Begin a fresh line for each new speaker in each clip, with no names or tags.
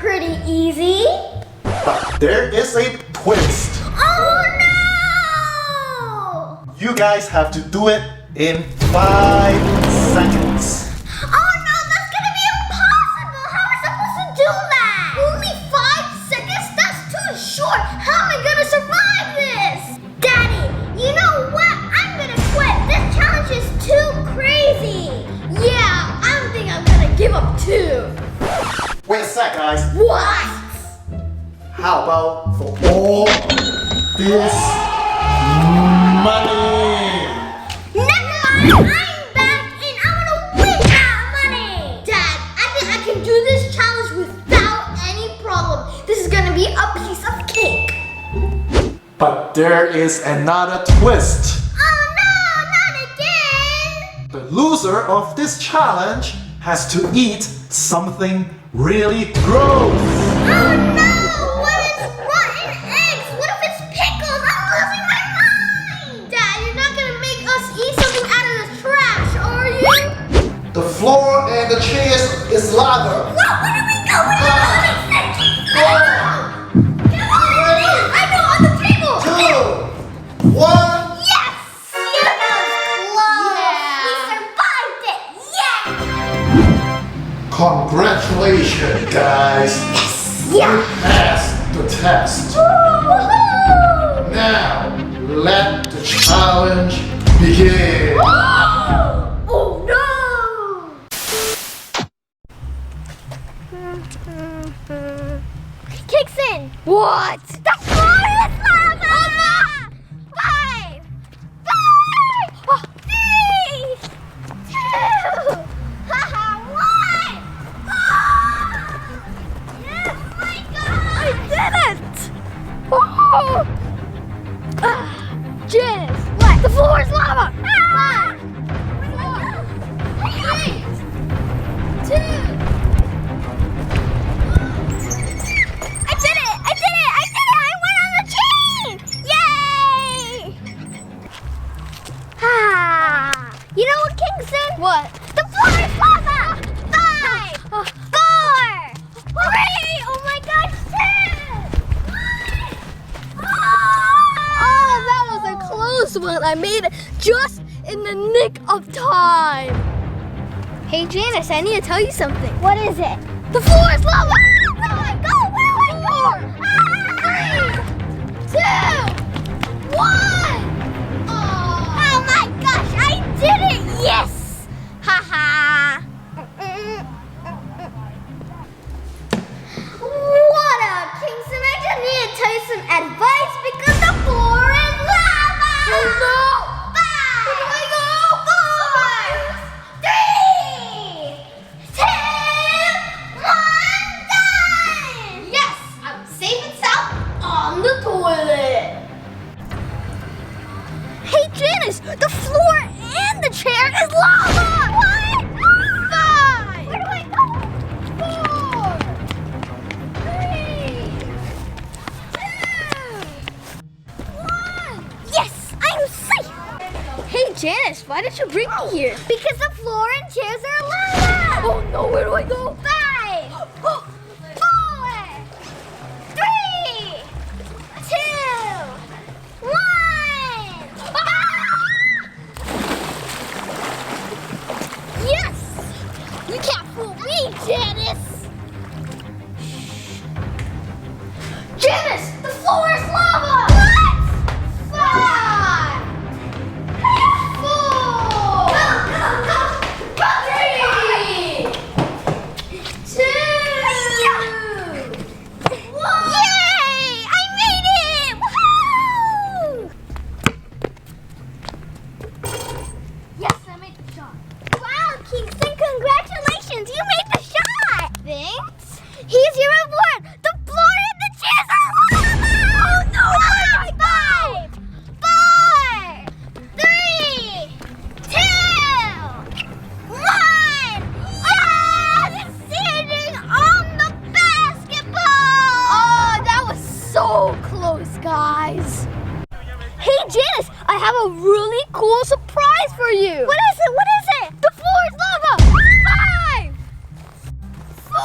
pretty easy.
But there is a twist.
Oh no!
You guys have to do it in 5 seconds.
Oh no, that's gonna be impossible! How am I supposed to do that? Only 5 seconds? That's too short! How am I gonna survive this? Daddy, you know what? I'm gonna quit! This challenge is too crazy! Yeah, I think I'm gonna give up too!
Wait a sec, guys.
What?
How about for all this money?
Never mind! I'm back and I'm gonna win that money! Dad, I think I can do this challenge without any problem. This is gonna be a piece of cake.
But there is another twist.
Oh no, not again!
The loser of this challenge has to eat something really gross.
Oh no! What is rotten eggs? What if it's pickles? I'm losing my mind! Dad, you're not gonna make us eat something out of the trash, are you?
The floor and the chairs is lava.
What? Where do we go? Where do we go? I know, on the table!
2, 1.
Yes! That was close! We survived it! Yeah!
Congratulations, guys.
Yeah!
You passed the test.
Woohoo!
Now, let the challenge begin.
Oh no! Kingston! What? The floor is lava! 5, 3, 2, 1. Yes, my God! I did it! Oh! Janice, what? The floor is lava! 5, 4, 3, 2. I did it! I did it! I did it! I went on the chain! Yay! Ah! You know what, Kingston? What? The floor is lava! 5, 4, 3, oh my gosh, 2! Oh, that was a close one. I made it just in the nick of time. Hey, Janice, I need to tell you something. What is it? The floor is lava! Where do I go? Where do I go? 3, 2, 1! Oh my gosh, I did it! Yes! Haha! What up, Kingston? I just need to tell you some advice because the floor is lava! Oh no! 5! Where do I go? 4, 3, 2, 1, done! Yes! I'm safe and sound on the toilet! Hey, Janice! The floor and the chair is lava! What? 5! Where do I go? 4, 3, 2, 1. Yes! I'm safe! Hey, Janice, why did you bring me here? Because the floor and chairs are lava! Oh no, where do I go? 5, 4, 3, 2, 1. Yes! You can't fool me, Janice! Janice! The floor is lava! What? 5, 4, 3, 2, 1. Yay! I made it! Woohoo! Yes, I made the shot. Wow, Kingston, congratulations! You made the shot! Thanks. Here's your reward. The floor and the chairs are lava! Oh no! 5, 4, 3, 2, 1. Yes! It's standing on the basketball! Oh, that was so close, guys. Hey, Janice, I have a really cool surprise for you. What is it? What is it? The floor is lava. 5, 4,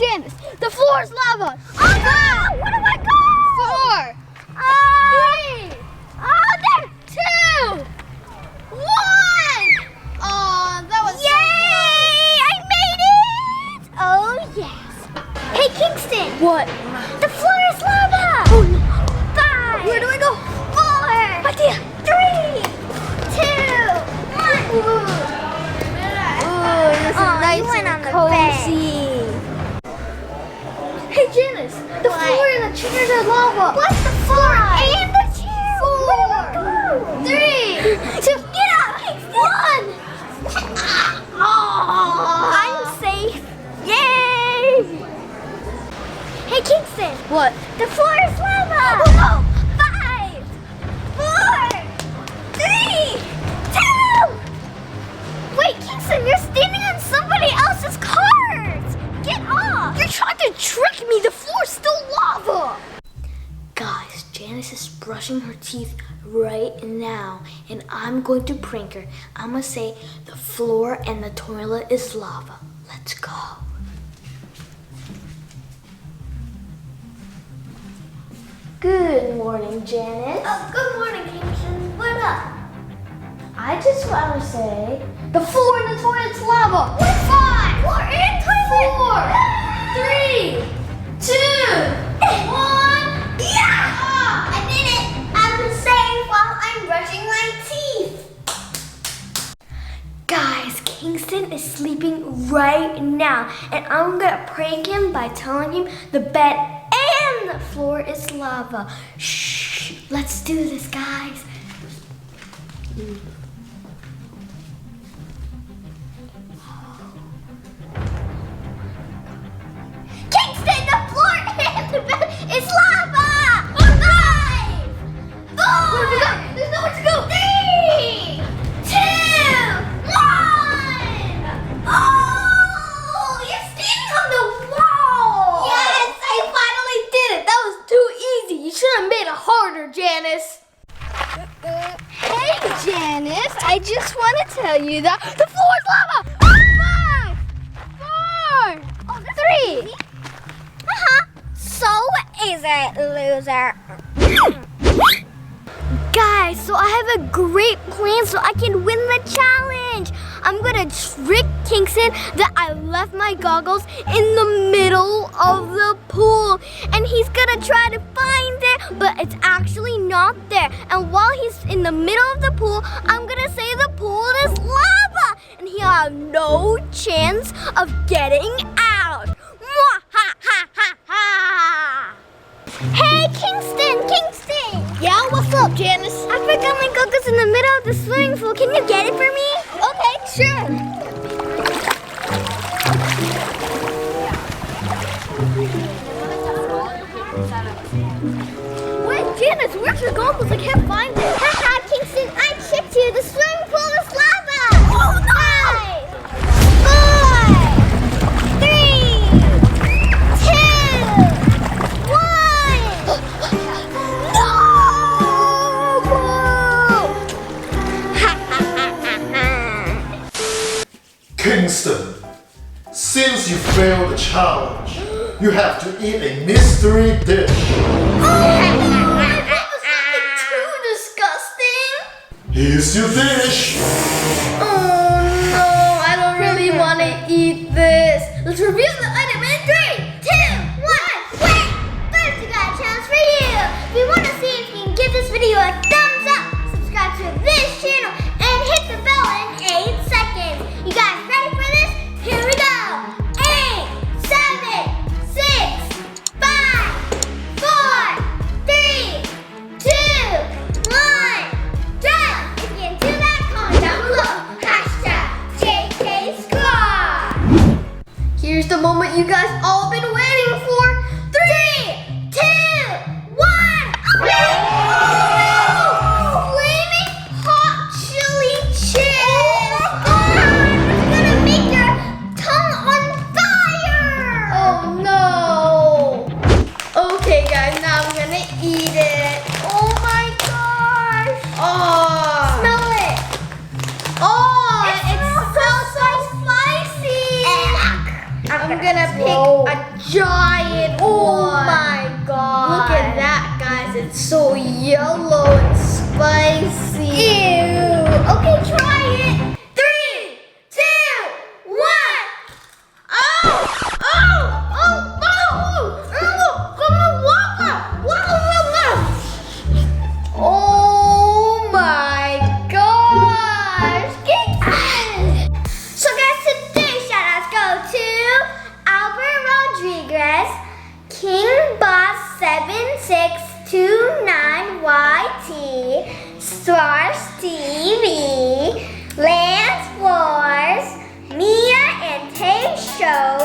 Janice, the floor is lava. Oh no! Where do I go? 4. 3. Oh, there. 2. 1.
Oh, that was
Yay! I made it! Oh yes. Hey Kingston.
What?
The floor is lava. Oh no. 5.
Where do I go?
4.
Idea.
3. 2. 1.
Ooh, this is nice
you went on
and
the
cozy. Hey Janice, the
What?
floor and the chairs are lava.
What's the floor and the chair?
4. 3.
2. Get out, Kingston. 1. I'm safe. Yay! Hey Kingston.
What?
The floor is lava. Oh no. 5. 4. 3. 2. Wait, Kingston, you're standing on somebody else's cart. Get off.
You're trying to trick me. The floor's still lava. Guys, Janice is brushing her teeth right now, and I'm going to prank her. I'm going to say the floor and the toilet is lava. Let's go. Good morning, Janice.
Oh, good morning, Kingston. What up?
I just want to say the floor and the toilet's lava.
What? 5. Floor and toilet.
4. 3. 2. 1.
Yeah! I did it! I'm safe while I'm brushing my teeth.
Guys, Kingston is sleeping right now, and I'm gonna prank him by telling him the bed and the floor is lava. Shh, let's do this, guys.
Kingston, the floor and the bed is lava! 5. 4.
There's nowhere to go.
3. 2. 1. Oh, you're standing on the wall!
Yes, I finally did it. That was too easy. You should have made it harder, Janice. Hey, Janice, I just want to tell you that the floor is lava. 5. 4.
Oh, that's
3.
easy. So easy, loser.
Guys, so I have a great plan so I can win the challenge. I'm gonna trick Kingston that I left my goggles in the middle of the pool, and he's gonna try to find it, but it's actually not there. And while he's in the middle of the pool, I'm gonna say the pool is lava, and he'll have no chance of getting out. Mwahahaha!
Hey, Kingston, Kingston!
Yeah, what's up, Janice?
I forgot my goggles in the middle of the swimming pool. Can you get it for me?
Okay, sure. Wait, Janice, where's your goggles? I can't find it.
Haha, Kingston, I tricked you. The swimming pool is lava.
Oh, no!
5. 4. 3. 2. 1.
Kingston, since you failed the challenge, you have to eat a mystery dish.
That was something too disgusting.
Here's your dish.
Oh, no, I don't really want to eat this. Let's reveal the item in 3,
2. 1. Wait! First, we got a challenge for you. If you want to see if you can give this video a thumbs up, subscribe to this channel, and hit the bell in 8 seconds. You guys ready for this? Here we go. 8, 7, 6, 5, 4, 3, 2, 1. Done. If you can do that, comment down below. #JKSquad.
Here's the moment you guys all been waiting for.
3, 2, 1. Flaming hot chili chips. It's gonna make your tongue on fire.
Oh no! Okay, guys, now I'm gonna eat it.
Oh my gosh.
Oh!
Smell it.
Oh!
It smells so spicy.
I'm gonna pick
a giant one.
Oh my god.
Look at that, guys. It's so yellow and spicy.
Ew. Okay, try it.
3, 2, 1. Oh! Oh! Oh! Oh my gosh! So guys, today's shout outs go to Albert Rodriguez, King Boss 7629YT, Stars TV, Lance Wars, Mia and Tay Show,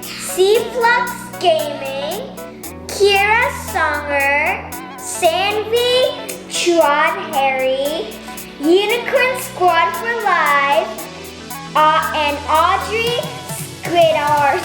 C-Flux Gaming, Kira Songer, Sanvi, Trod Harry, Unicorn Squad for Life, and Audrey Squidard.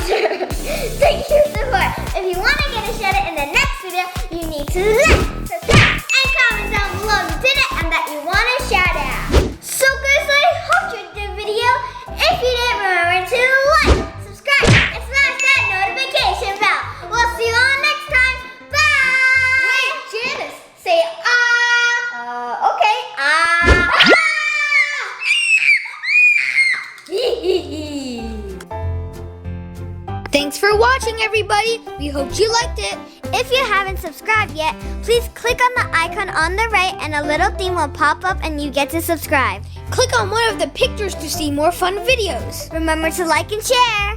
Thank you so much. If you want to get a shout out in the next video, you need to like, subscribe, and comment down below if you did it and that you want a shout out. So guys, I hope you enjoyed the video. If you did, remember to like, subscribe, and smash that notification bell. We'll see you all next time. Bye. Wait, Janice, say okay.
Thanks for watching, everybody. We hope you liked it. If you haven't subscribed yet, please click on the icon on the right and a little theme will pop up and you get to subscribe.
Click on one of the pictures to see more fun videos.
Remember to like and share.